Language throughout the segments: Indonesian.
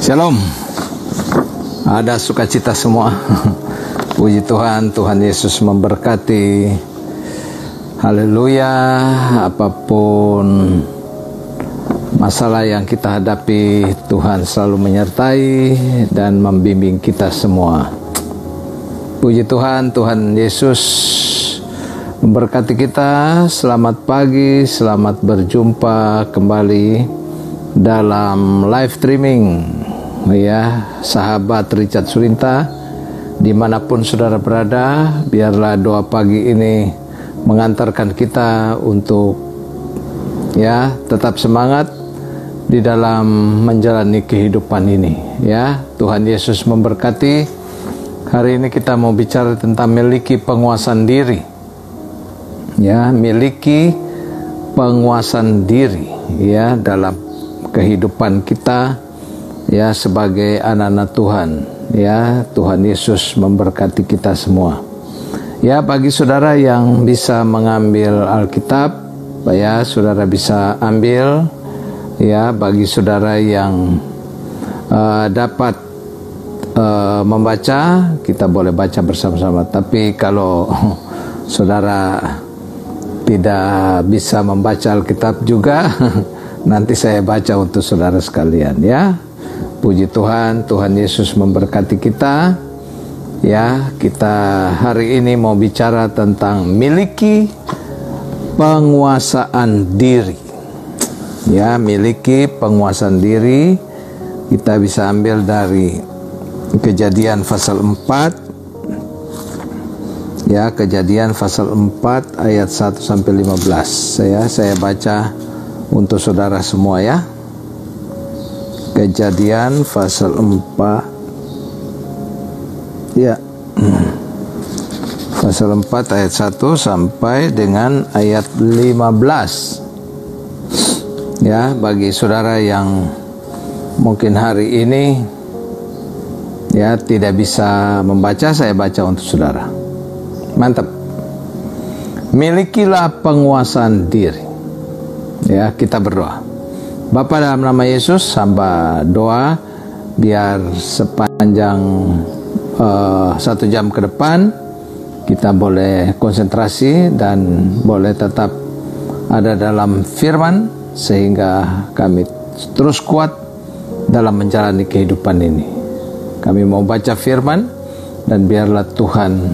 Shalom. Ada sukacita semua. Puji Tuhan, Tuhan Yesus memberkati. Haleluya. Apapun masalah yang kita hadapi, Tuhan selalu menyertai dan membimbing kita semua. Puji Tuhan, Tuhan Yesus memberkati kita. Selamat pagi, selamat berjumpa kembali dalam live streaming ya, sahabat Richard Surinta, dimanapun saudara berada. Biarlah doa pagi ini mengantarkan kita untuk ya tetap semangat di dalam menjalani kehidupan ini ya. Tuhan Yesus memberkati. Hari ini kita mau bicara tentang miliki penguasaan diri ya, miliki penguasaan diri ya dalam kehidupan kita ya sebagai anak-anak Tuhan ya. Tuhan Yesus memberkati kita semua ya. Bagi saudara yang bisa mengambil Alkitab ya, saudara bisa ambil ya. Bagi saudara yang dapat membaca, kita boleh baca bersama-sama. Tapi kalau saudara tidak bisa membaca Alkitab juga nanti saya baca untuk saudara sekalian ya. Puji Tuhan, Tuhan Yesus memberkati kita ya. Kita hari ini mau bicara tentang miliki penguasaan diri ya, miliki penguasaan diri. Kita bisa ambil dari Kejadian pasal 4 ya, Kejadian pasal 4 ayat 1 sampai 15. Saya baca untuk saudara semua ya. Kejadian pasal 4 ya, pasal 4 ayat 1 sampai dengan ayat 15 ya. Bagi saudara yang mungkin hari ini ya tidak bisa membaca, saya baca untuk saudara. Mantap. Milikilah penguasaan diri ya. Kita berdoa. Bapa, dalam nama Yesus, hamba doa biar sepanjang 1 jam ke depan kita boleh konsentrasi dan boleh tetap ada dalam firman, sehingga kami terus kuat dalam menjalani kehidupan ini. Kami mau baca firman dan biarlah Tuhan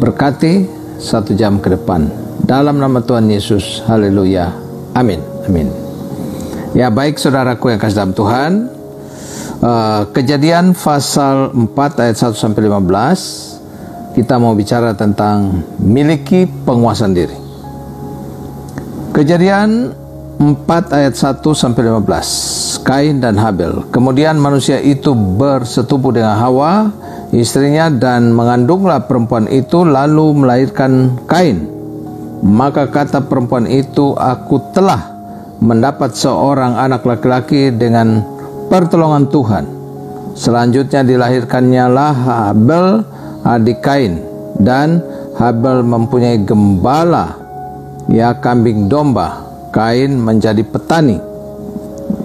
berkati 1 jam ke depan. Dalam nama Tuhan Yesus, haleluya, amin. Amin. Ya, baik saudaraku yang kasih dalam Tuhan, Kejadian pasal 4 ayat 1 sampai 15, kita mau bicara tentang miliki penguasaan diri. Kejadian 4 ayat 1 sampai 15, Kain dan Habel. Kemudian manusia itu bersetubuh dengan Hawa, istrinya, dan mengandunglah perempuan itu lalu melahirkan Kain. Maka kata perempuan itu, aku telah mendapat seorang anak laki-laki dengan pertolongan Tuhan. Selanjutnya dilahirkannya lah Habel adik Kain, dan Habel mempunyai gembala ya kambing domba, Kain menjadi petani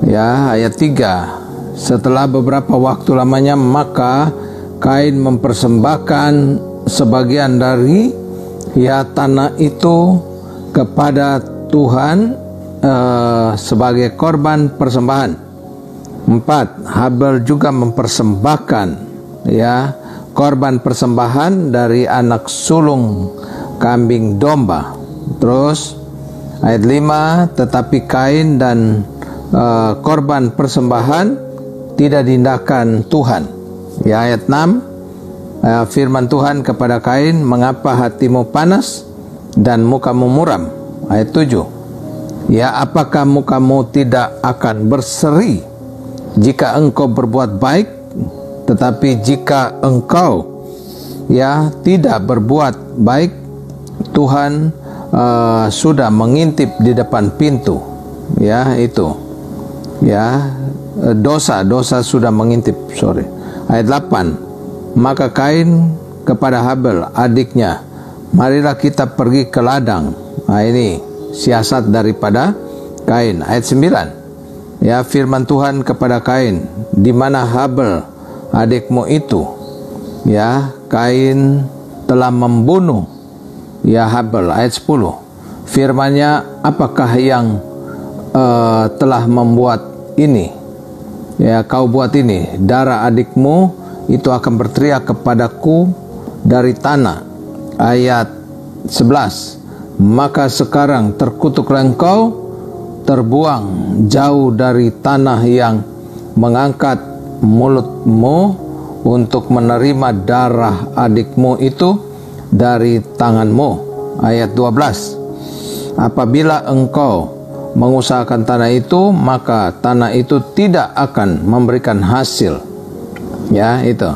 ya. Ayat 3, setelah beberapa waktu lamanya maka Kain mempersembahkan sebagian dari ya tanah itu kepada Tuhan sebagai korban persembahan. 4, Habel juga mempersembahkan ya korban persembahan dari anak sulung kambing domba. Terus ayat 5, tetapi Kain dan korban persembahan tidak diindahkan Tuhan ya. Ayat 6, firman Tuhan kepada Kain, mengapa hatimu panas dan mukamu muram? Ayat 7, ya, apakah mukamu tidak akan berseri jika engkau berbuat baik? Tetapi jika engkau ya tidak berbuat baik, Tuhan sudah mengintip di depan pintu ya. Itu ya, dosa sudah mengintip. Ayat 8, maka Kain kepada Habel adiknya, marilah kita pergi ke ladang. Nah, ini siasat daripada Kain. Ayat 9, Ya, firman Tuhan kepada Kain, di mana Habel adikmu itu? Ya, Kain telah membunuh ya Habel. Ayat 10. Firman-Nya, apakah yang telah membuat ini? Ya, kau buat ini. Darah adikmu itu akan berteriak kepadaku dari tanah. Ayat 11. Maka sekarang terkutuklah engkau, terbuang jauh dari tanah yang mengangkat mulutmu untuk menerima darah adikmu itu dari tanganmu. Ayat 12. Apabila engkau mengusahakan tanah itu, maka tanah itu tidak akan memberikan hasil. Ya, itu.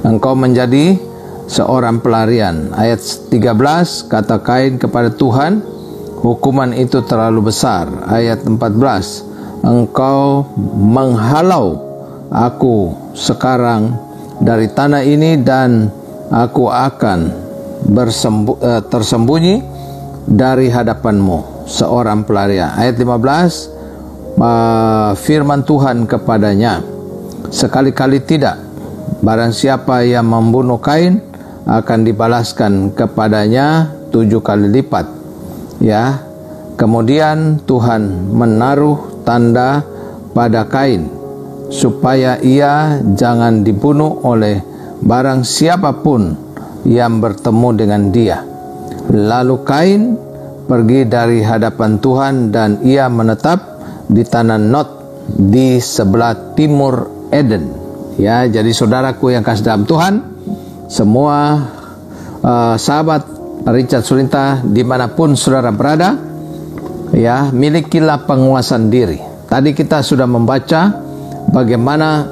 Engkau menjadi seorang pelarian. Ayat 13, kata Kain kepada Tuhan, hukuman itu terlalu besar. Ayat 14, engkau menghalau aku sekarang dari tanah ini dan aku akan tersembunyi dari hadapanmu, seorang pelarian. Ayat 15, firman Tuhan kepadanya, sekali-kali tidak, barang siapa yang membunuh Kain akan dibalaskan kepadanya 7 kali lipat. Ya, kemudian Tuhan menaruh tanda pada Kain supaya ia jangan dibunuh oleh barang siapapun yang bertemu dengan dia. Lalu Kain pergi dari hadapan Tuhan dan ia menetap di tanah Nod di sebelah timur Eden. Ya, jadi saudaraku yang kasih dalam Tuhan, semua sahabat Richard Surinta dimanapun saudara berada, ya, milikilah penguasaan diri. Tadi kita sudah membaca bagaimana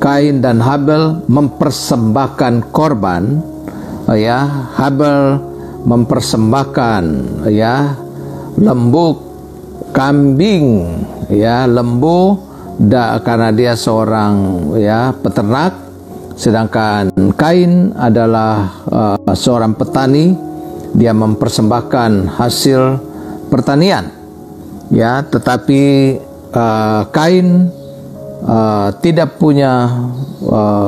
Kain dan Habel mempersembahkan korban. Ya, Habel mempersembahkan ya lembu kambing, ya lembu karena dia seorang ya peternak, sedangkan Kain adalah seorang petani. Dia mempersembahkan hasil pertanian, ya, tetapi Kain tidak punya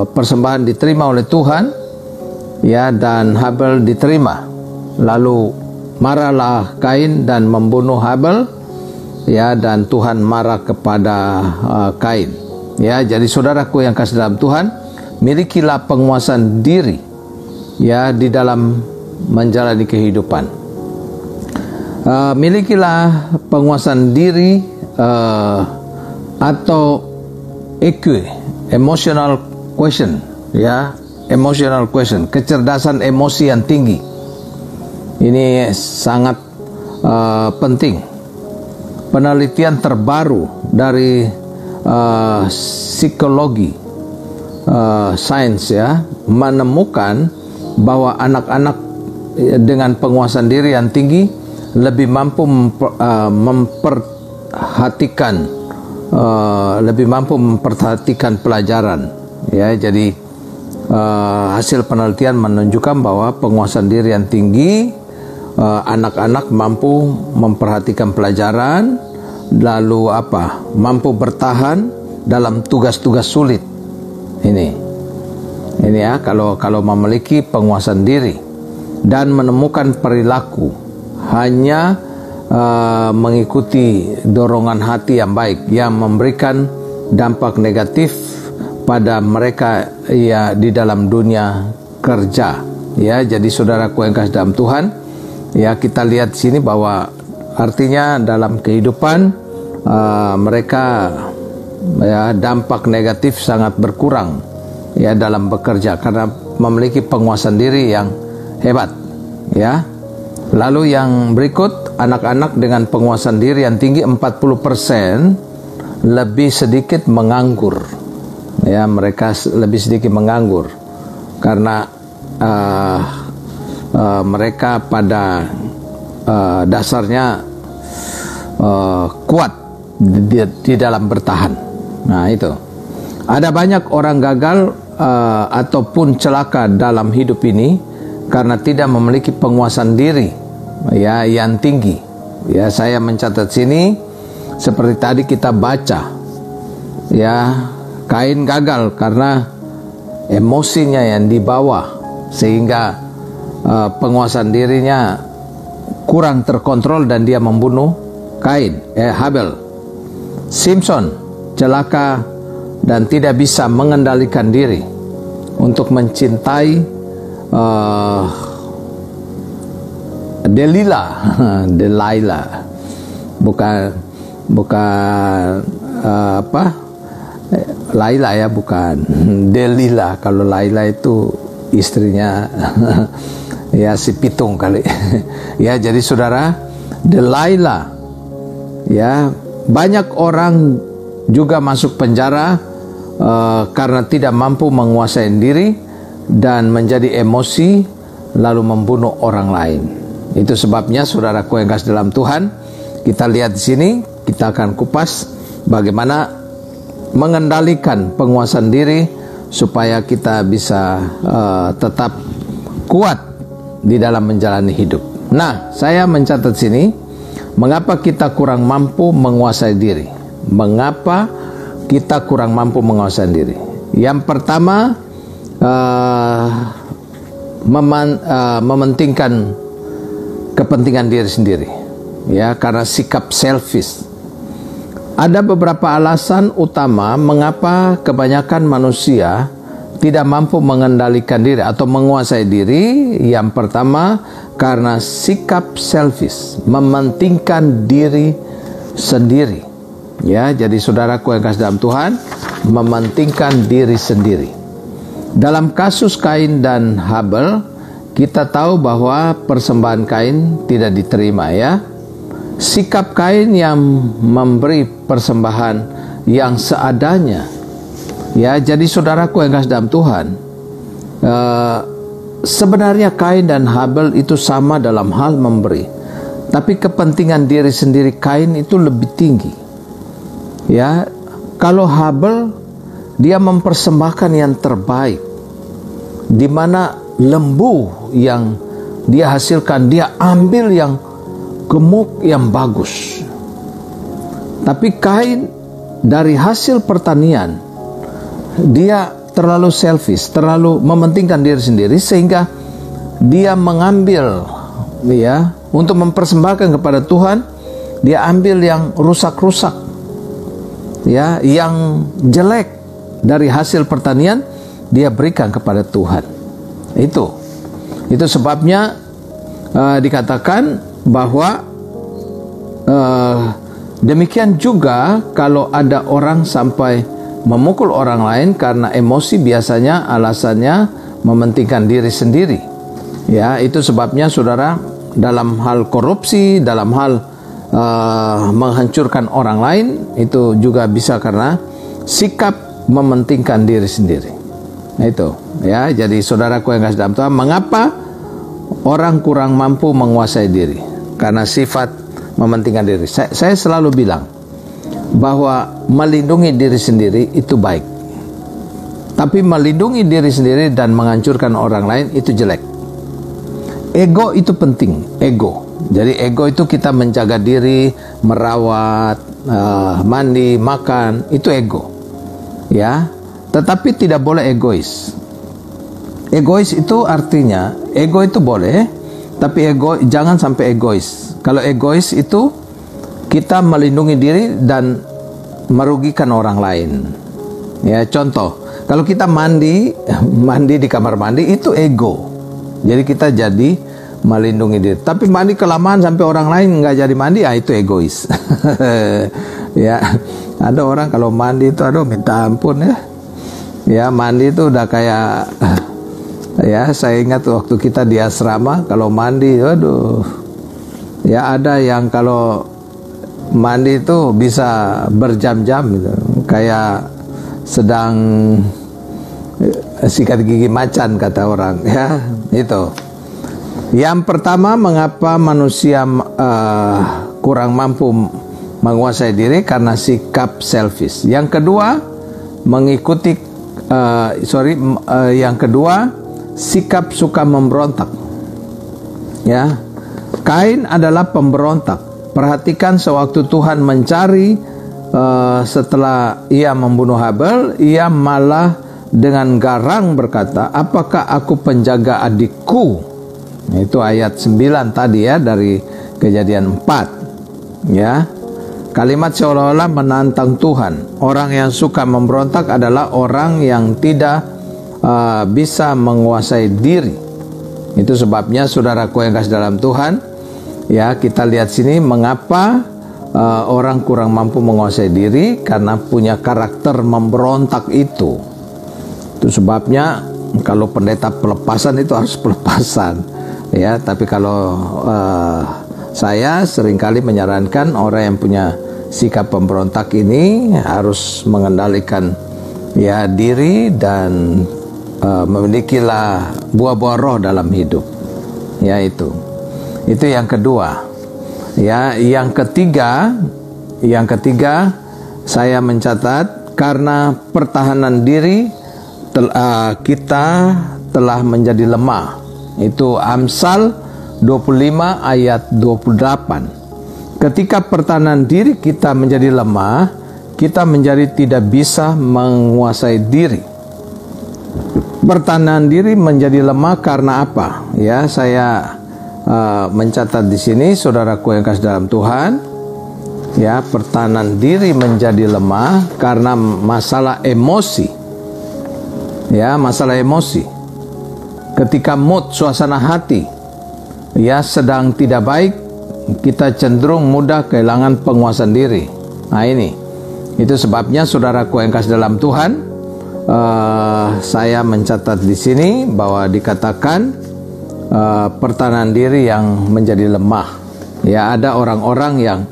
persembahan diterima oleh Tuhan, ya, dan Habel diterima. Lalu marahlah Kain dan membunuh Habel, ya, dan Tuhan marah kepada Kain. Ya, jadi saudaraku yang kasih dalam Tuhan, milikilah penguasaan diri, ya, di dalam menjalani kehidupan. Milikilah penguasaan diri atau EQ, emotional quotient, ya, emotional quotient, kecerdasan emosi yang tinggi. Ini sangat penting. Penelitian terbaru dari psikologi sains, ya, menemukan bahwa anak-anak dengan penguasaan diri yang tinggi lebih mampu memperhatikan pelajaran. Ya, jadi hasil penelitian menunjukkan bahwa penguasaan diri yang tinggi, anak-anak mampu memperhatikan pelajaran, lalu mampu bertahan dalam tugas-tugas sulit. Ini ya, kalau memiliki penguasaan diri dan menemukan perilaku hanya mengikuti dorongan hati yang baik yang memberikan dampak negatif pada mereka ya di dalam dunia kerja. Ya, jadi saudaraku yang kasih dalam Tuhan, ya, kita lihat sini bahwa artinya dalam kehidupan mereka, ya, dampak negatif sangat berkurang, ya, dalam bekerja karena memiliki penguasaan diri yang hebat. Ya, lalu yang berikut, anak-anak dengan penguasaan diri yang tinggi 40% lebih sedikit menganggur. Ya, mereka lebih sedikit menganggur karena mereka pada dasarnya kuat di dalam bertahan. Nah, itu. Ada banyak orang gagal ataupun celaka dalam hidup ini karena tidak memiliki penguasaan diri, ya, yang tinggi. Ya, saya mencatat sini seperti tadi kita baca ya, Kain gagal karena emosinya yang dibawa, sehingga penguasaan dirinya kurang terkontrol dan dia membunuh Habel. Simpson celaka dan tidak bisa mengendalikan diri untuk mencintai Delilah, bukan Laila ya, bukan Delilah. Kalau Laila itu istrinya ya si pitung kali. Ya, jadi saudara, Delilah, ya, banyak orang juga masuk penjara karena tidak mampu menguasai diri dan menjadi emosi lalu membunuh orang lain. Itu sebabnya saudaraku yang kasih dalam Tuhan, kita lihat di sini, kita akan kupas bagaimana mengendalikan penguasaan diri supaya kita bisa tetap kuat di dalam menjalani hidup. Nah, saya mencatat sini, mengapa kita kurang mampu menguasai diri? Mengapa kita kurang mampu menguasai diri? Yang pertama, mementingkan kepentingan diri sendiri, ya, karena sikap selfish. Ada beberapa alasan utama mengapa kebanyakan manusia tidak mampu mengendalikan diri atau menguasai diri. Yang pertama, karena sikap selfish, mementingkan diri sendiri. Ya, jadi saudaraku yang kasih dalam Tuhan, mementingkan diri sendiri. Dalam kasus Kain dan Habel, kita tahu bahwa persembahan Kain tidak diterima, ya. Sikap Kain yang memberi persembahan yang seadanya, ya. Jadi saudaraku yang kasih dalam Tuhan, sebenarnya Kain dan Habel itu sama dalam hal memberi, tapi kepentingan diri sendiri Kain itu lebih tinggi, ya. Kalau Habel, dia mempersembahkan yang terbaik, di mana lembu yang dia hasilkan, dia ambil yang gemuk, yang bagus. Tapi Kain dari hasil pertanian, dia terlalu selfish, terlalu mementingkan diri sendiri, sehingga dia mengambil, ya, untuk mempersembahkan kepada Tuhan, dia ambil yang rusak-rusak, ya, yang jelek dari hasil pertanian, dia berikan kepada Tuhan. Itu sebabnya dikatakan bahwa demikian juga kalau ada orang sampai memukul orang lain karena emosi, biasanya alasannya mementingkan diri sendiri. Ya, itu sebabnya saudara, dalam hal korupsi, dalam hal menghancurkan orang lain, itu juga bisa karena sikap mementingkan diri sendiri. Nah, itu, ya. Jadi saudaraku yang kasih dalam Tuhan, mengapa orang kurang mampu menguasai diri? Karena sifat mementingkan diri. Saya selalu bilang bahwa melindungi diri sendiri itu baik, tapi melindungi diri sendiri dan menghancurkan orang lain itu jelek. Ego itu penting, ego. Jadi ego itu kita menjaga diri, merawat, mandi, makan, itu ego, ya. Tetapi tidak boleh egois. Egois itu artinya, ego itu boleh, tapi jangan sampai egois. Kalau egois itu kita melindungi diri dan merugikan orang lain. Ya, contoh, kalau kita mandi di kamar mandi, itu ego. Jadi kita jadi melindungi diri. Tapi mandi kelamaan sampai orang lain nggak jadi mandi, itu egois. Ya, ada orang kalau mandi itu, aduh minta ampun ya. Ya, mandi itu udah kayak, ya, saya ingat waktu kita di asrama, kalau mandi, aduh, ya, ada yang kalau mandi itu bisa berjam-jam gitu, kayak sedang sikat gigi macan kata orang, ya. Itu yang pertama, mengapa manusia kurang mampu menguasai diri, karena sikap selfish. Yang kedua, yang kedua, sikap suka memberontak. Ya, Kain adalah pemberontak. Perhatikan, sewaktu Tuhan mencari setelah ia membunuh Habel, ia malah dengan garang berkata, apakah aku penjaga adikku? Itu ayat 9 tadi ya, dari Kejadian 4 ya. Kalimat seolah-olah menantang Tuhan. Orang yang suka memberontak adalah orang yang tidak bisa menguasai diri. Itu sebabnya saudaraku yang kasih dalam Tuhan, ya, kita lihat sini mengapa orang kurang mampu menguasai diri, karena punya karakter memberontak itu. Itu sebabnya kalau pendeta pelepasan itu harus pelepasan, ya. Tapi kalau saya seringkali menyarankan orang yang punya sikap pemberontak ini harus mengendalikan ya diri dan memilikilah buah-buah roh dalam hidup. Ya, itu yang kedua. Ya, yang ketiga saya mencatat karena pertahanan diri kita telah menjadi lemah. Itu Amsal 25 ayat 28. Ketika pertahanan diri kita menjadi lemah, kita menjadi tidak bisa menguasai diri. Pertahanan diri menjadi lemah karena apa? Ya, saya mencatat di sini, saudaraku yang kasih dalam Tuhan, ya, pertahanan diri menjadi lemah karena masalah emosi. Ya, masalah emosi. Ketika mood, suasana hati ya sedang tidak baik, kita cenderung mudah kehilangan penguasaan diri. Nah, itu sebabnya saudaraku yang kasih dalam Tuhan, saya mencatat di sini bahwa dikatakan pertahanan diri yang menjadi lemah. Ya, ada orang-orang yang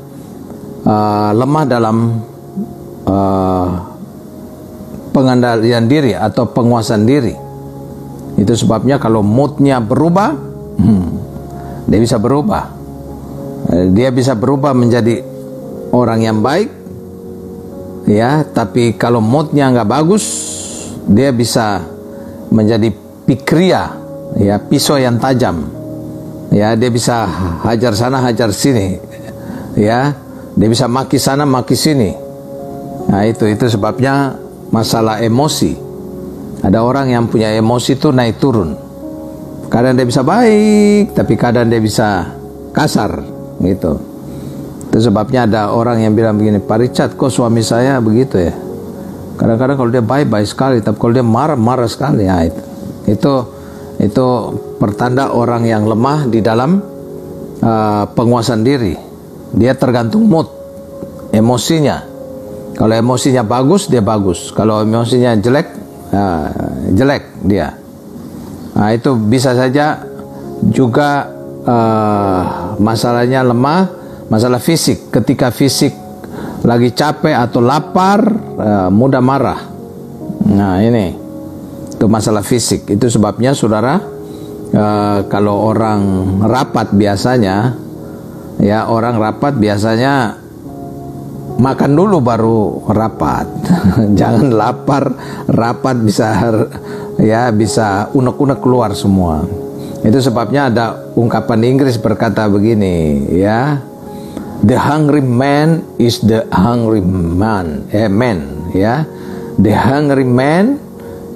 lemah dalam pengendalian diri atau penguasaan diri. Itu sebabnya kalau moodnya berubah, dia bisa berubah. Dia bisa berubah menjadi orang yang baik, ya. Tapi kalau moodnya nggak bagus, dia bisa menjadi pikria, ya, pisau yang tajam. Ya, dia bisa hajar sana, hajar sini. Ya, dia bisa maki sana, maki sini. Nah, itu sebabnya masalah emosi. Ada orang yang punya emosi itu naik turun. Kadang dia bisa baik, tapi kadang dia bisa kasar, gitu. Itu sebabnya ada orang yang bilang begini, Pak Richard, kok suami saya begitu ya? Kadang-kadang kalau dia baik sekali, tapi kalau dia marah sekali, ya itu pertanda orang yang lemah di dalam penguasaan diri. Dia tergantung mood, emosinya. Kalau emosinya bagus, dia bagus. Kalau emosinya jelek, jelek dia. Nah, itu bisa saja juga masalahnya lemah, masalah fisik. Ketika fisik lagi capek atau lapar, mudah marah. Nah, itu masalah fisik. Itu sebabnya saudara, kalau orang rapat biasanya, ya, orang rapat biasanya makan dulu baru rapat. Jangan lapar, rapat bisa unek-unek keluar semua. Itu sebabnya ada ungkapan Inggris berkata begini, ya. The hungry man is the hungry man, ya. The hungry man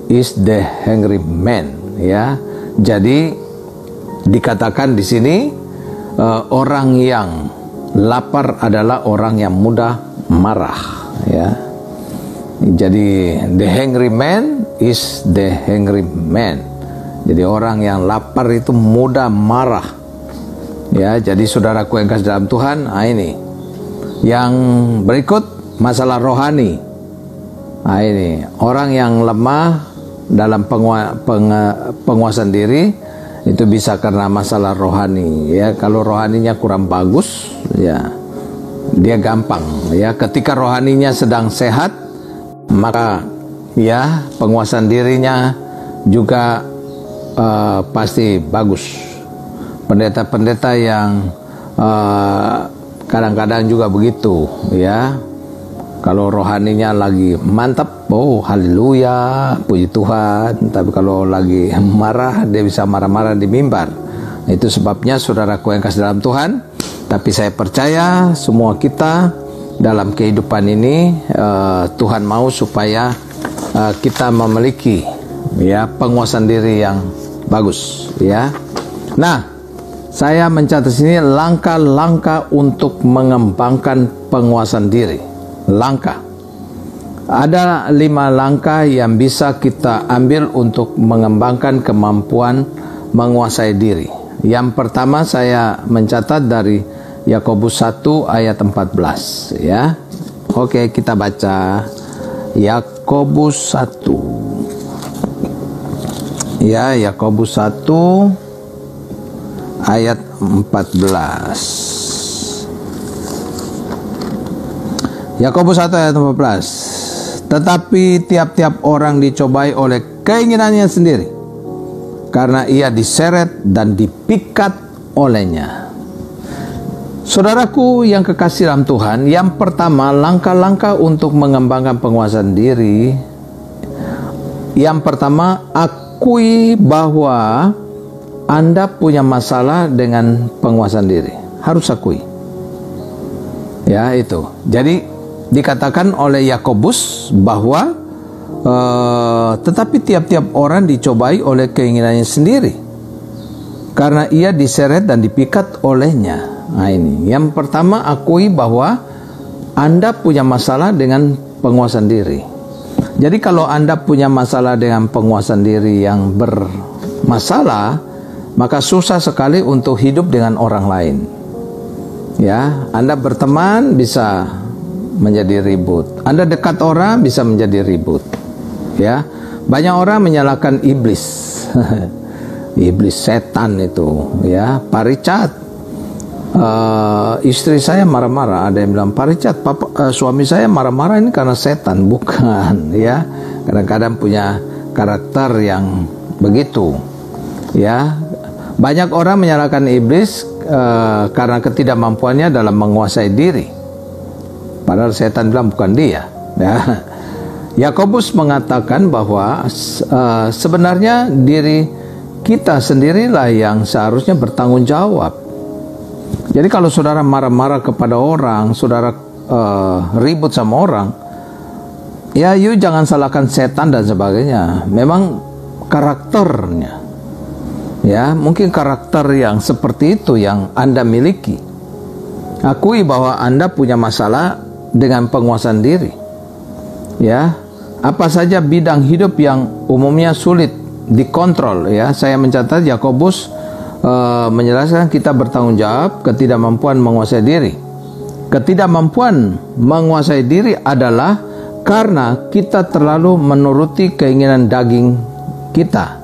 is the hungry man, ya. Jadi dikatakan di sini orang yang lapar adalah orang yang mudah marah, ya. Jadi the hungry man is the hungry man. Jadi orang yang lapar itu mudah marah, ya. Jadi saudaraku yang kasih dalam Tuhan, ini yang berikut masalah rohani. Orang yang lemah dalam penguasaan diri itu bisa karena masalah rohani, ya. Kalau rohaninya kurang bagus, ya, dia gampang, ya. Ketika rohaninya sedang sehat, maka ya penguasaan dirinya juga pasti bagus. Pendeta-pendeta yang kadang-kadang juga begitu, ya. Kalau rohaninya lagi mantap, oh haleluya, puji Tuhan. Tapi kalau lagi marah, dia bisa marah-marah di mimbar. Itu sebabnya saudaraku yang kasih dalam Tuhan, tapi saya percaya semua kita dalam kehidupan ini Tuhan mau supaya kita memiliki ya penguasaan diri yang bagus ya. Nah, saya mencatat sini langkah-langkah untuk mengembangkan penguasaan diri. Langkah. Ada 5 langkah yang bisa kita ambil untuk mengembangkan kemampuan menguasai diri. Yang pertama saya mencatat dari Yakobus 1 ayat 14 ya. Oke, kita baca Yakobus 1. Ya, Yakobus 1 ayat 14. Yakobus 1 ayat 14. Tetapi tiap-tiap orang dicobai oleh keinginannya sendiri, karena ia diseret dan dipikat olehnya. Saudaraku yang kekasih dalam Tuhan, yang pertama, langkah-langkah untuk mengembangkan penguasaan diri. Yang pertama, akui bahwa Anda punya masalah dengan penguasaan diri. Harus akui. Ya, itu. Jadi dikatakan oleh Yakobus bahwa tetapi tiap-tiap orang dicobai oleh keinginannya sendiri, karena ia diseret dan dipikat olehnya. Nah, ini yang pertama, akui bahwa Anda punya masalah dengan penguasaan diri. Jadi kalau Anda punya masalah dengan penguasaan diri yang bermasalah, maka susah sekali untuk hidup dengan orang lain. Ya, Anda berteman bisa menjadi ribut. Anda dekat orang bisa menjadi ribut. Ya, banyak orang menyalahkan iblis. Iblis, setan itu. Ya, Pak Richard, istri saya marah-marah. Ada yang bilang, Pak Richard, suami saya marah-marah ini karena setan. Bukan. Ya, kadang-kadang punya karakter yang begitu. Ya, banyak orang menyalahkan iblis karena ketidakmampuannya dalam menguasai diri. Padahal setan bilang bukan dia. Ya. Yakobus mengatakan bahwa sebenarnya diri kita sendirilah yang seharusnya bertanggung jawab. Jadi kalau saudara marah-marah kepada orang, saudara ribut sama orang, ya you jangan salahkan setan dan sebagainya. Memang karakternya. Ya, mungkin karakter yang seperti itu yang Anda miliki. Akui bahwa Anda punya masalah dengan penguasaan diri. Ya, apa saja bidang hidup yang umumnya sulit dikontrol. Ya, saya mencatat Yakobus menjelaskan kita bertanggung jawab ketidakmampuan menguasai diri. Ketidakmampuan menguasai diri adalah karena kita terlalu menuruti keinginan daging kita.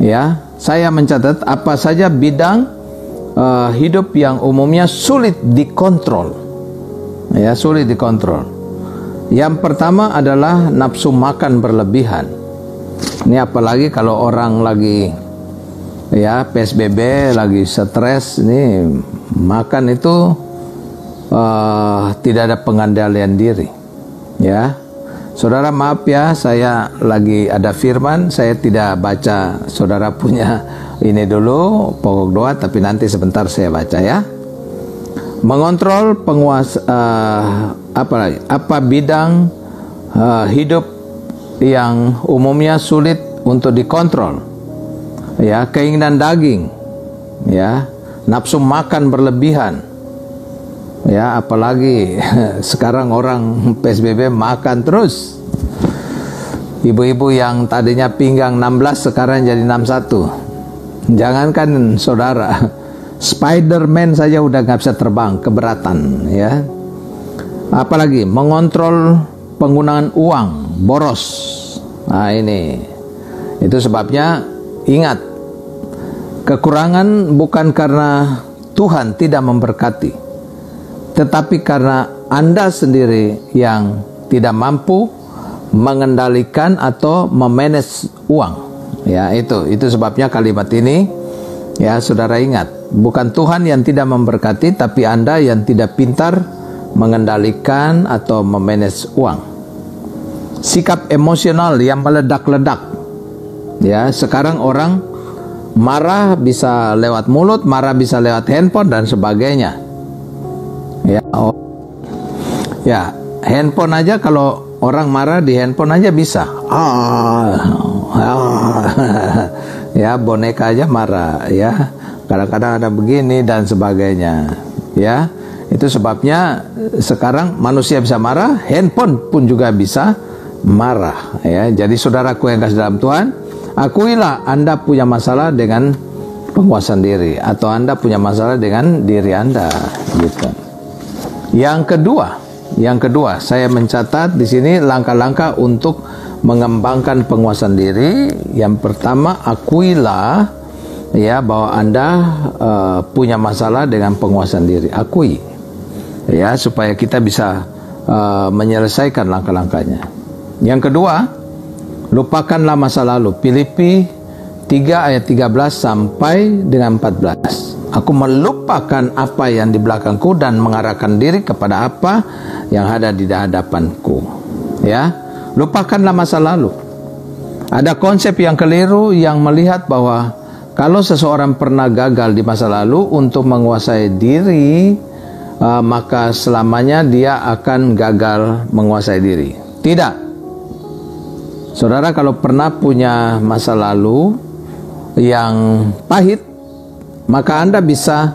Ya, saya mencatat apa saja bidang hidup yang umumnya sulit dikontrol. Ya, sulit dikontrol. Yang pertama adalah nafsu makan berlebihan. Ini apalagi kalau orang lagi ya PSBB, lagi stres, ini makan itu tidak ada pengendalian diri. Ya, saudara maaf ya, saya lagi ada firman, saya tidak baca. Saudara punya ini dulu pokok doa, tapi nanti sebentar saya baca ya. Mengontrol apa bidang hidup yang umumnya sulit untuk dikontrol. Ya, keinginan daging, ya, nafsu makan berlebihan. Ya, apalagi sekarang orang PSBB makan terus. Ibu-ibu yang tadinya pinggang 16 sekarang jadi 61. Jangankan saudara, Spiderman saja udah nggak bisa terbang, keberatan. Ya, apalagi mengontrol penggunaan uang, boros. Nah, itu sebabnya ingat, kekurangan bukan karena Tuhan tidak memberkati, tetapi karena Anda sendiri yang tidak mampu mengendalikan atau memanage uang. Ya, itu sebabnya kalimat ini, ya saudara ingat, bukan Tuhan yang tidak memberkati, tapi Anda yang tidak pintar mengendalikan atau memanage uang. Sikap emosional yang meledak-ledak. Ya, sekarang orang marah bisa lewat mulut, marah bisa lewat handphone dan sebagainya. Ya, Ya, handphone aja, kalau orang marah di handphone aja bisa. Ya, boneka aja marah, ya. Kadang-kadang ada begini dan sebagainya, ya. Itu sebabnya sekarang manusia bisa marah, handphone pun juga bisa marah, ya. Jadi saudaraku yang kasih dalam Tuhan, akuilah Anda punya masalah dengan penguasaan diri, atau Anda punya masalah dengan diri Anda, gitu. Yang kedua, saya mencatat di sini langkah-langkah untuk mengembangkan penguasaan diri. Yang pertama, akuilah ya bahwa Anda punya masalah dengan penguasaan diri. Akui, ya, supaya kita bisa menyelesaikan langkah-langkahnya. Yang kedua, lupakanlah masa lalu. Filipi 3 ayat 13 sampai dengan 14. Aku melupakan apa yang di belakangku dan mengarahkan diri kepada apa yang ada di hadapanku. Ya, lupakanlah masa lalu. Ada konsep yang keliru yang melihat bahwa kalau seseorang pernah gagal di masa lalu untuk menguasai diri, maka selamanya dia akan gagal menguasai diri. Tidak. Saudara, kalau pernah punya masa lalu yang pahit, maka Anda bisa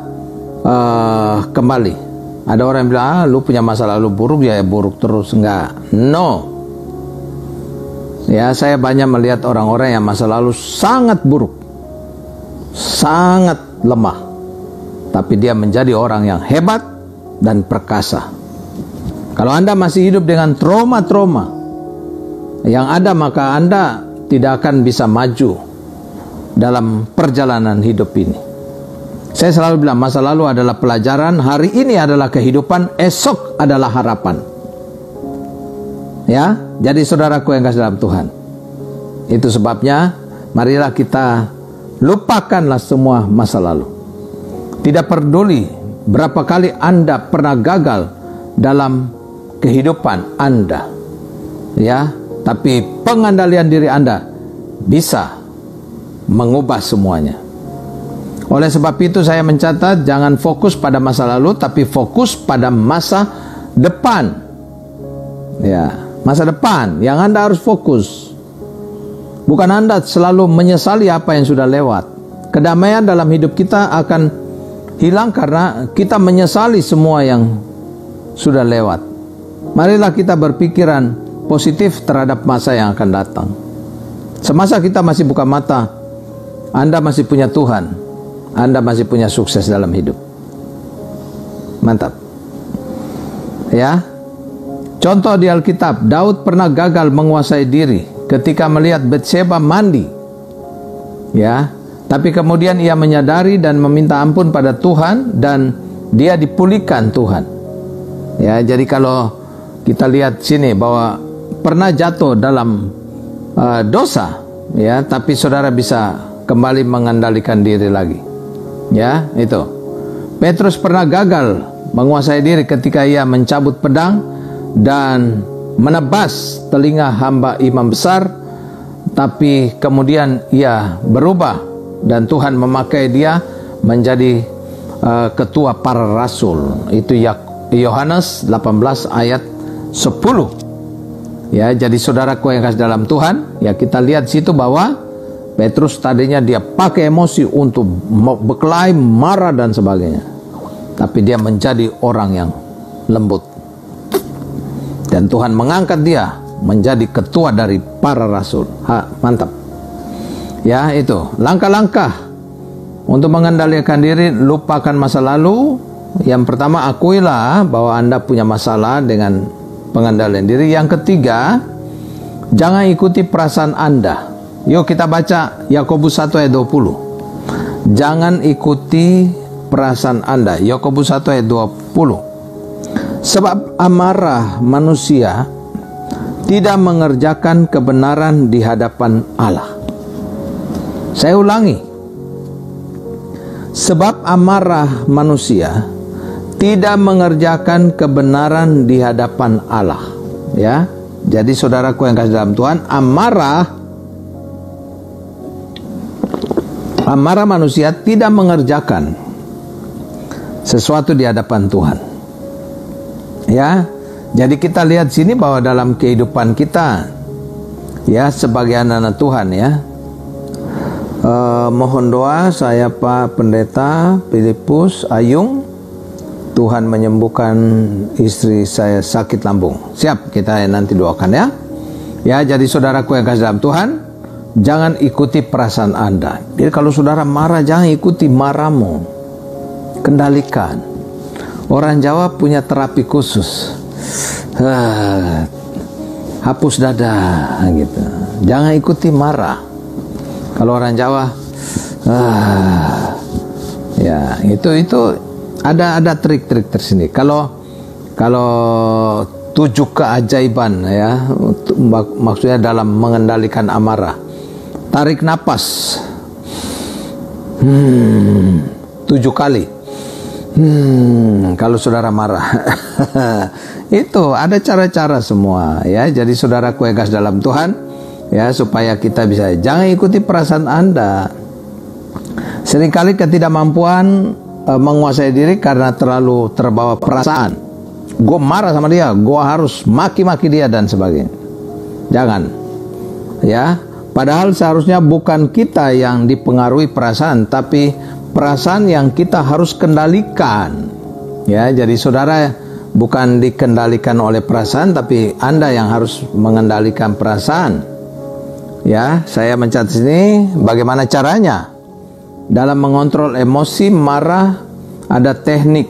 kembali. Ada orang yang bilang, lu punya masa lalu buruk, ya buruk terus. Enggak, no. Ya, saya banyak melihat orang-orang yang masa lalu sangat buruk, sangat lemah, tapi dia menjadi orang yang hebat dan perkasa. Kalau Anda masih hidup dengan trauma-trauma yang ada, maka Anda tidak akan bisa maju dalam perjalanan hidup ini. Saya selalu bilang, masa lalu adalah pelajaran, hari ini adalah kehidupan, esok adalah harapan. Ya, jadi saudaraku yang kasih dalam Tuhan, itu sebabnya marilah kita lupakanlah semua masa lalu. Tidak peduli berapa kali Anda pernah gagal dalam kehidupan Anda, ya, tapi pengendalian diri Anda bisa mengubah semuanya. Oleh sebab itu saya mencatat, jangan fokus pada masa lalu, tapi fokus pada masa depan. Ya, masa depan yang Anda harus fokus. Bukan Anda selalu menyesali apa yang sudah lewat. Kedamaian dalam hidup kita akan hilang karena kita menyesali semua yang sudah lewat. Marilah kita berpikiran positif terhadap masa yang akan datang. Semasa kita masih buka mata, Anda masih punya Tuhan. Anda masih punya sukses dalam hidup. Mantap. Ya. Contoh di Alkitab, Daud pernah gagal menguasai diri ketika melihat Bathsheba mandi. Ya, tapi kemudian ia menyadari dan meminta ampun pada Tuhan dan dia dipulihkan Tuhan. Ya, jadi kalau kita lihat sini bahwa pernah jatuh dalam dosa, ya, tapi saudara bisa kembali mengendalikan diri lagi. Ya, itu. Petrus pernah gagal menguasai diri ketika ia mencabut pedang dan menebas telinga hamba imam besar, tapi kemudian ia berubah dan Tuhan memakai dia menjadi ketua para rasul. Itu Yohanes 18 ayat 10. Ya, jadi saudaraku yang kasih dalam Tuhan, ya, kita lihat situ bahwa Petrus tadinya dia pakai emosi untuk berkelahi, marah dan sebagainya. Tapi dia menjadi orang yang lembut. Dan Tuhan mengangkat dia menjadi ketua dari para rasul. Mantap. Ya, itu. Langkah-langkah untuk mengendalikan diri, lupakan masa lalu. Yang pertama, akuilah bahwa Anda punya masalah dengan pengendalian diri. Yang ketiga, jangan ikuti perasaan Anda. Yuk kita baca Yakobus 1 ayat 20. Jangan ikuti perasaan Anda. Yakobus 1 ayat 20. Sebab amarah manusia tidak mengerjakan kebenaran di hadapan Allah. Saya ulangi. Sebab amarah manusia tidak mengerjakan kebenaran di hadapan Allah. Ya. Jadi saudaraku yang kasih dalam Tuhan, amarah manusia tidak mengerjakan sesuatu di hadapan Tuhan. Ya, Jadi kita lihat sini bahwa dalam kehidupan kita, ya, sebagai anak-anak Tuhan, ya, mohon doa saya Pak Pendeta Filipus Ayung, Tuhan menyembuhkan istri saya sakit lambung. Siap, kita nanti doakan, ya. Ya, jadi saudaraku yang kasih dalam Tuhan, jangan ikuti perasaan Anda. Jadi kalau saudara marah, jangan ikuti marahmu, kendalikan. Orang Jawa punya terapi khusus, hapus dada gitu. Jangan ikuti marah. Kalau orang Jawa, ya itu ada trik-trik tersendiri. Kalau 7 keajaiban, ya, maksudnya dalam mengendalikan amarah. Tarik napas 7 kali. Kalau saudara marah. Itu ada cara-cara semua, ya. Jadi saudara kuegas dalam Tuhan, ya, supaya kita bisa, jangan ikuti perasaan Anda. Seringkali ketidakmampuan menguasai diri karena terlalu terbawa perasaan. Gue marah sama dia, gue harus maki-maki dia dan sebagainya. Jangan, ya. Padahal seharusnya bukan kita yang dipengaruhi perasaan, tapi perasaan yang kita harus kendalikan. Ya, jadi saudara bukan dikendalikan oleh perasaan, tapi Anda yang harus mengendalikan perasaan. Ya, saya mencatat sini bagaimana caranya. Dalam mengontrol emosi marah ada teknik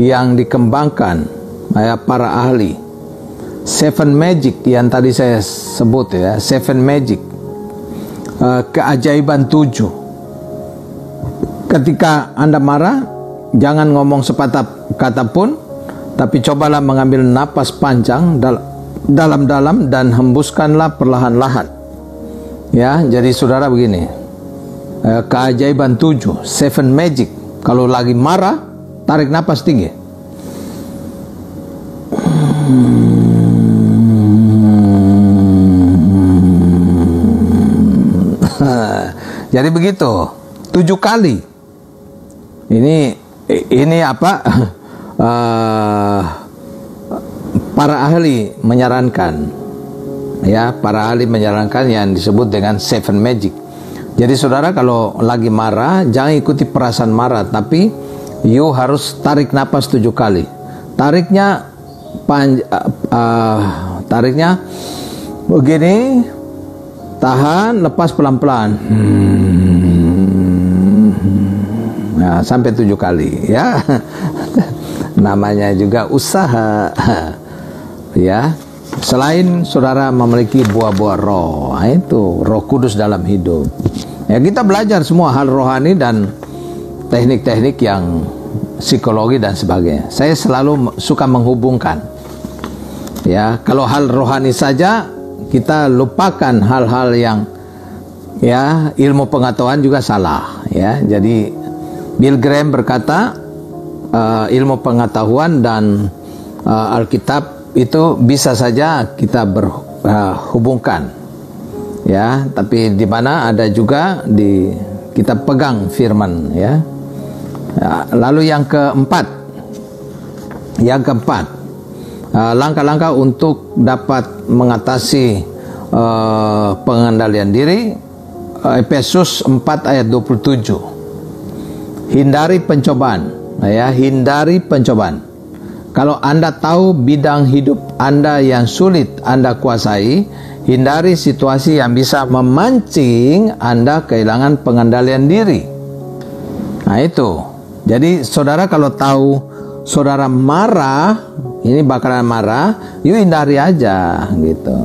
yang dikembangkan para ahli. 7 magic yang tadi saya sebut, ya, 7 magic, keajaiban 7. Ketika Anda marah, jangan ngomong sepatah kata pun, tapi cobalah mengambil napas panjang dalam-dalam dan hembuskanlah perlahan-lahan. Ya, jadi saudara begini, keajaiban 7, 7 magic. Kalau lagi marah, tarik napas tinggi. Jadi begitu 7 kali. Ini apa? Para ahli menyarankan, ya, para ahli menyarankan yang disebut dengan 7 magic. Jadi saudara kalau lagi marah, jangan ikuti perasaan marah, tapi you harus tarik napas 7 kali. Tariknya begini, tahan, lepas pelan-pelan. Nah, sampai 7 kali, ya. Namanya juga usaha. Ya. Selain saudara memiliki buah-buah roh, itu Roh Kudus dalam hidup. Ya, kita belajar semua hal rohani dan teknik-teknik yang psikologi dan sebagainya. Saya selalu suka menghubungkan. Ya, kalau hal rohani saja kita lupakan hal-hal yang, ya, ilmu pengetahuan juga salah, ya. Jadi Bill Graham berkata ilmu pengetahuan dan Alkitab itu bisa saja kita berhubungkan, ya. Tapi di mana ada juga kita pegang firman, ya. Lalu yang keempat, langkah-langkah untuk dapat mengatasi pengendalian diri. Efesus 4 ayat 27. Hindari pencobaan, ya, hindari pencobaan. Kalau Anda tahu bidang hidup Anda yang sulit Anda kuasai, hindari situasi yang bisa memancing Anda kehilangan pengendalian diri. Nah, itu. Jadi saudara kalau tahu saudara marah, ini bakalan marah, yuk hindari aja gitu.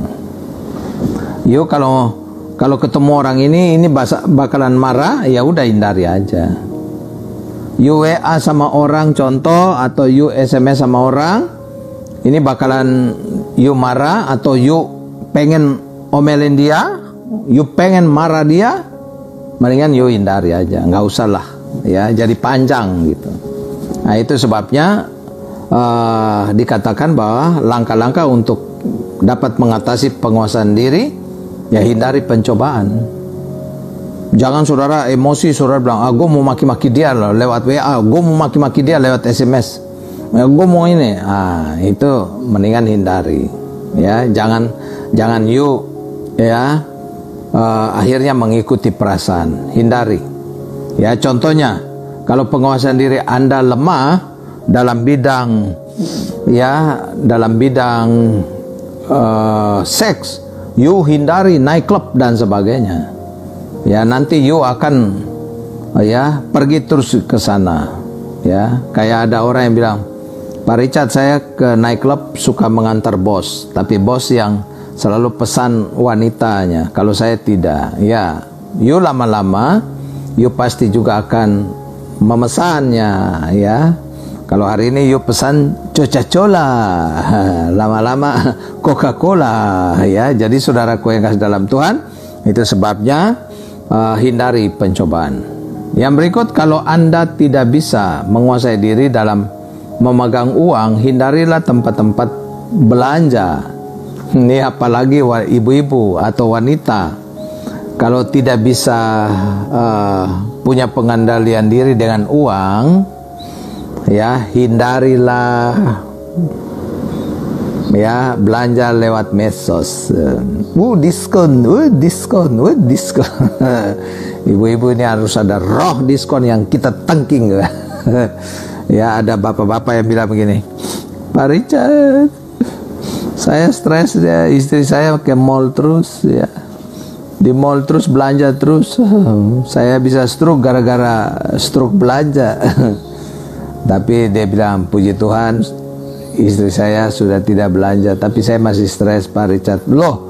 Yuk kalau ketemu orang ini bakalan marah, ya udah hindari aja. Yuk WA sama orang contoh, atau yuk SMS sama orang, ini bakalan yuk marah, atau yuk pengen omelin dia, yuk pengen marah dia, mendingan yuk hindari aja, nggak usah lah, ya, jadi panjang gitu. Nah, itu sebabnya dikatakan bahwa langkah-langkah untuk dapat mengatasi penguasaan diri, ya, hindari pencobaan. Jangan saudara emosi, saudara bilang, gue mau maki-maki dia lewat WA, gue mau maki-maki dia lewat SMS. ya, gue mau ini, itu mendingan hindari, ya. Jangan you, ya, akhirnya mengikuti perasaan. Hindari, ya. Contohnya, kalau penguasaan diri Anda lemah dalam bidang, ya, dalam bidang seks, you hindari nightclub dan sebagainya, ya. Nanti you akan, ya, pergi terus ke sana, ya. Kayak ada orang yang bilang, Pak Richard, saya ke nightclub suka mengantar bos, tapi bos yang selalu pesan wanitanya, kalau saya tidak, ya. You lama-lama you pasti juga akan memesannya, ya. Kalau hari ini you pesan Coca-Cola, lama-lama Coca-Cola, ya. Jadi saudaraku yang kasih dalam Tuhan, itu sebabnya hindari pencobaan. Yang berikut, kalau Anda tidak bisa menguasai diri dalam memegang uang, hindarilah tempat-tempat belanja. Ini apalagi ibu-ibu atau wanita, kalau tidak bisa punya pengendalian diri dengan uang, ya, hindarilah, ya, belanja lewat medsos. Diskon. Ibu-ibu ini harus ada roh diskon yang kita tangking. Ya, ada bapak-bapak yang bilang begini, Pak Richard, saya stres, ya, istri saya ke mall terus, ya, di mall terus belanja terus, saya bisa stroke gara-gara stroke belanja. Tapi dia bilang, puji Tuhan, istri saya sudah tidak belanja, tapi saya masih stres, Pak Richard. Loh,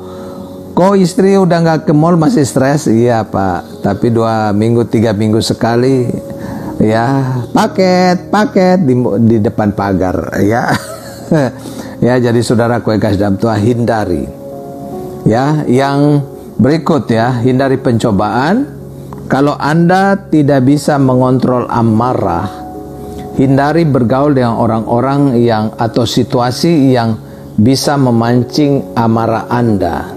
kok istri udah nggak ke mall masih stres? Iya Pak, tapi 2 minggu 3 minggu sekali, ya, paket di depan pagar, ya. Ya, jadi saudaraku yang kasih dalam Tuhan, hindari, ya. Yang berikut, ya, hindari pencobaan. Kalau Anda tidak bisa mengontrol amarah, hindari bergaul dengan orang-orang yang atau situasi yang bisa memancing amarah Anda.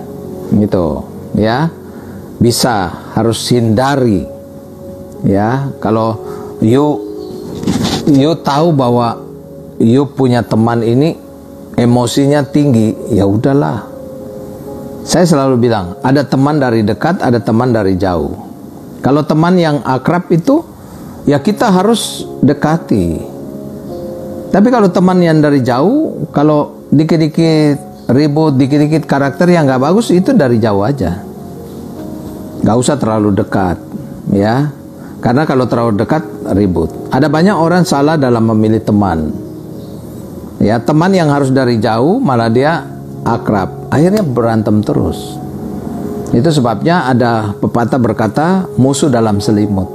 Gitu, ya. Bisa, harus hindari, ya. Kalau you tahu bahwa you punya teman ini emosinya tinggi, ya udahlah. Saya selalu bilang, ada teman dari dekat, ada teman dari jauh. Kalau teman yang akrab itu, ya kita harus dekati. Tapi kalau teman yang dari jauh, kalau dikit-dikit ribut, dikit-dikit karakter yang nggak bagus, itu dari jauh aja. Nggak usah terlalu dekat, ya. Karena kalau terlalu dekat, ribut. Ada banyak orang salah dalam memilih teman. Ya, teman yang harus dari jauh, malah dia akrab. Akhirnya berantem terus. Itu sebabnya ada pepatah berkata, musuh dalam selimut.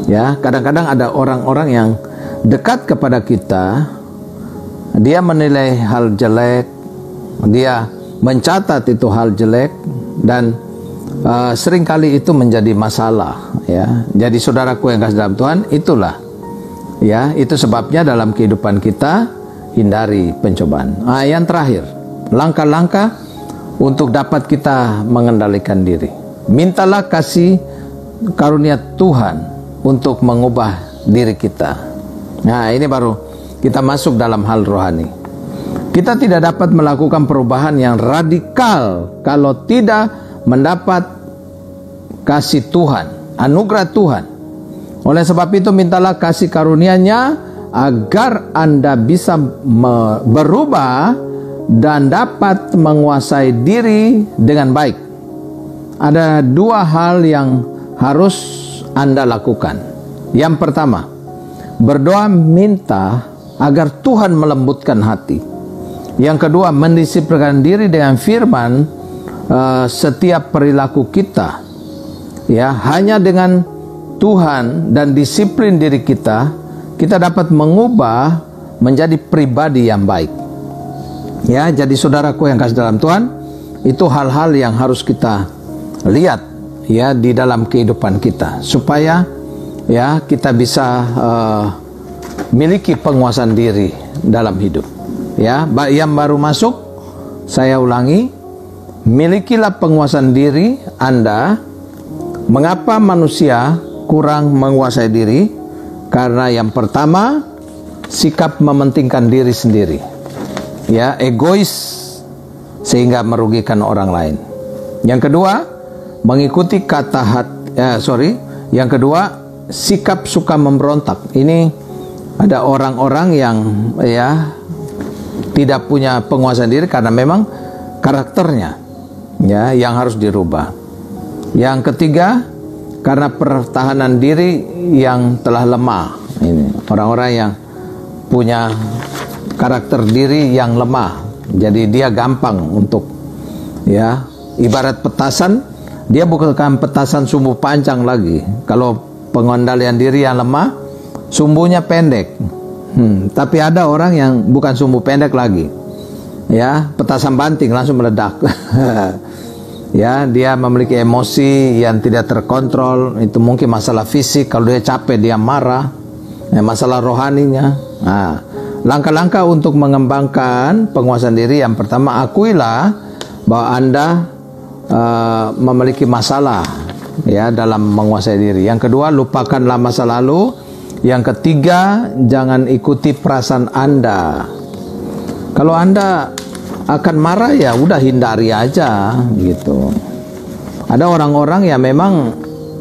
Ya, kadang-kadang ada orang-orang yang dekat kepada kita, dia menilai hal jelek, dia mencatat itu hal jelek, dan seringkali itu menjadi masalah, ya. Jadi saudaraku yang kasih dalam Tuhan, itulah, ya, itu sebabnya dalam kehidupan kita hindari pencobaan. Yang terakhir, langkah-langkah untuk dapat kita mengendalikan diri. Mintalah kasih karunia Tuhan untuk mengubah diri kita. Nah, ini baru kita masuk dalam hal rohani. Kita tidak dapat melakukan perubahan yang radikal kalau tidak mendapat kasih Tuhan, anugerah Tuhan. Oleh sebab itu, mintalah kasih karunia-Nya agar Anda bisa berubah dan dapat menguasai diri dengan baik. Ada 2 hal yang harus Anda lakukan. Yang pertama, berdoa minta agar Tuhan melembutkan hati. Yang kedua, mendisiplinkan diri dengan firman setiap perilaku kita. Ya, hanya dengan Tuhan dan disiplin diri kita, kita dapat mengubah menjadi pribadi yang baik. Ya, jadi saudaraku yang kasih dalam Tuhan, itu hal-hal yang harus kita lihat, ya, di dalam kehidupan kita, supaya, ya, kita bisa miliki penguasaan diri dalam hidup. Ya, yang baru masuk, saya ulangi, milikilah penguasaan diri Anda. Mengapa manusia kurang menguasai diri? Karena yang pertama, sikap mementingkan diri sendiri, ya, egois sehingga merugikan orang lain. Yang kedua, mengikuti yang kedua, sikap suka memberontak. Ini ada orang-orang yang tidak punya penguasaan diri karena memang karakternya yang harus dirubah. Yang ketiga, karena pertahanan diri yang telah lemah. Ini orang-orang yang punya karakter diri yang lemah. Jadi dia gampang untuk ibarat petasan, dia bukan petasan sumbu panjang lagi. Kalau pengendalian diri yang lemah, sumbunya pendek. Tapi ada orang yang bukan sumbu pendek lagi. Petasan banting langsung meledak. Dia memiliki emosi yang tidak terkontrol. Itu mungkin masalah fisik. Kalau dia capek, dia marah. Masalah rohaninya. Langkah-langkah untuk mengembangkan penguasaan diri. Yang pertama, akuilah bahwa Anda memiliki masalah dalam menguasai diri. Yang kedua, lupakanlah masa lalu. Yang ketiga, jangan ikuti perasaan Anda. Kalau Anda akan marah, ya udah hindari aja gitu. Ada orang-orang yang memang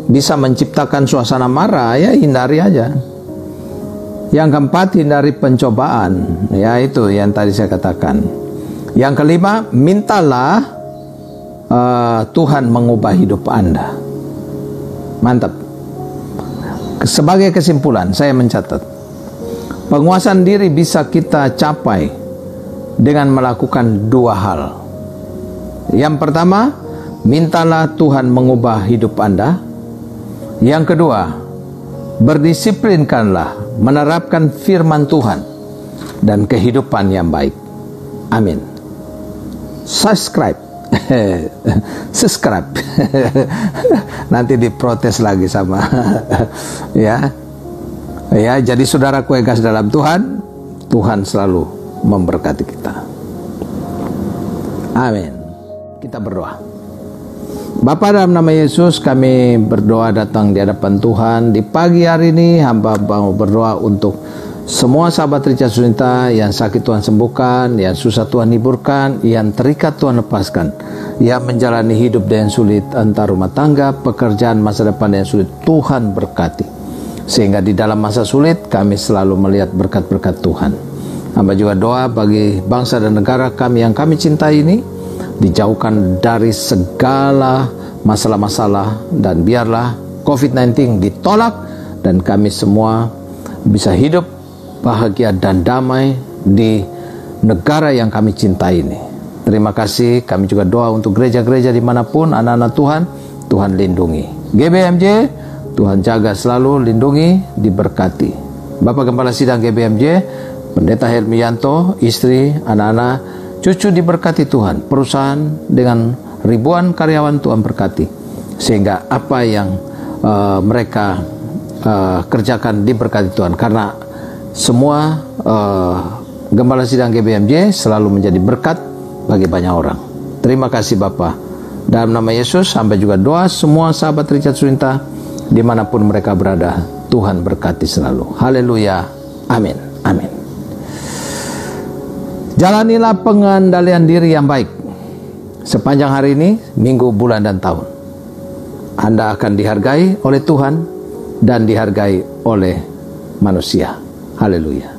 bisa menciptakan suasana marah, ya hindari aja. Yang keempat, hindari pencobaan. Ya itu yang tadi saya katakan. Yang kelima, mintalah Tuhan mengubah hidup Anda. Mantap. Sebagai kesimpulan, saya mencatat, penguasaan diri bisa kita capai dengan melakukan dua hal. Yang pertama, mintalah Tuhan mengubah hidup Anda. Yang kedua, berdisiplinkanlah menerapkan firman Tuhan dan kehidupan yang baik. Amin. Subscribe. Nanti diprotes lagi sama jadi saudaraku yang kasih dalam Tuhan, Tuhan selalu memberkati kita. Amin. Kita berdoa. Bapa, dalam nama Yesus kami berdoa datang di hadapan Tuhan. Di pagi hari ini hamba mau berdoa untuk semua sahabat Richard Suninta yang sakit Tuhan sembuhkan, yang susah Tuhan hiburkan, yang terikat Tuhan lepaskan, yang menjalani hidup yang sulit antar rumah tangga, pekerjaan, masa depan yang sulit, Tuhan berkati. Sehingga di dalam masa sulit kami selalu melihat berkat-berkat Tuhan. Hamba juga doa bagi bangsa dan negara kami yang kami cintai ini, dijauhkan dari segala masalah-masalah, dan biarlah COVID-19 ditolak dan kami semua bisa hidup bahagia dan damai di negara yang kami cintai ini. Terima kasih. Kami juga doa untuk gereja-gereja dimanapun anak-anak Tuhan, Tuhan lindungi. GBMJ, Tuhan jaga selalu, lindungi, diberkati. Bapak Gembala Sidang GBMJ, Pendeta Hermianto, istri, anak-anak, cucu diberkati Tuhan. Perusahaan dengan ribuan karyawan Tuhan berkati. Sehingga apa yang mereka kerjakan diberkati Tuhan. Karena semua Gembala Sidang GBMJ selalu menjadi berkat bagi banyak orang. Terima kasih Bapa. Dalam nama Yesus, sampai juga doa semua sahabat Richard Suninta dimanapun mereka berada, Tuhan berkati selalu. Haleluya. Amin. Amin. Jalanilah pengendalian diri yang baik sepanjang hari ini, minggu, bulan, dan tahun. Anda akan dihargai oleh Tuhan dan dihargai oleh manusia. Haleluya.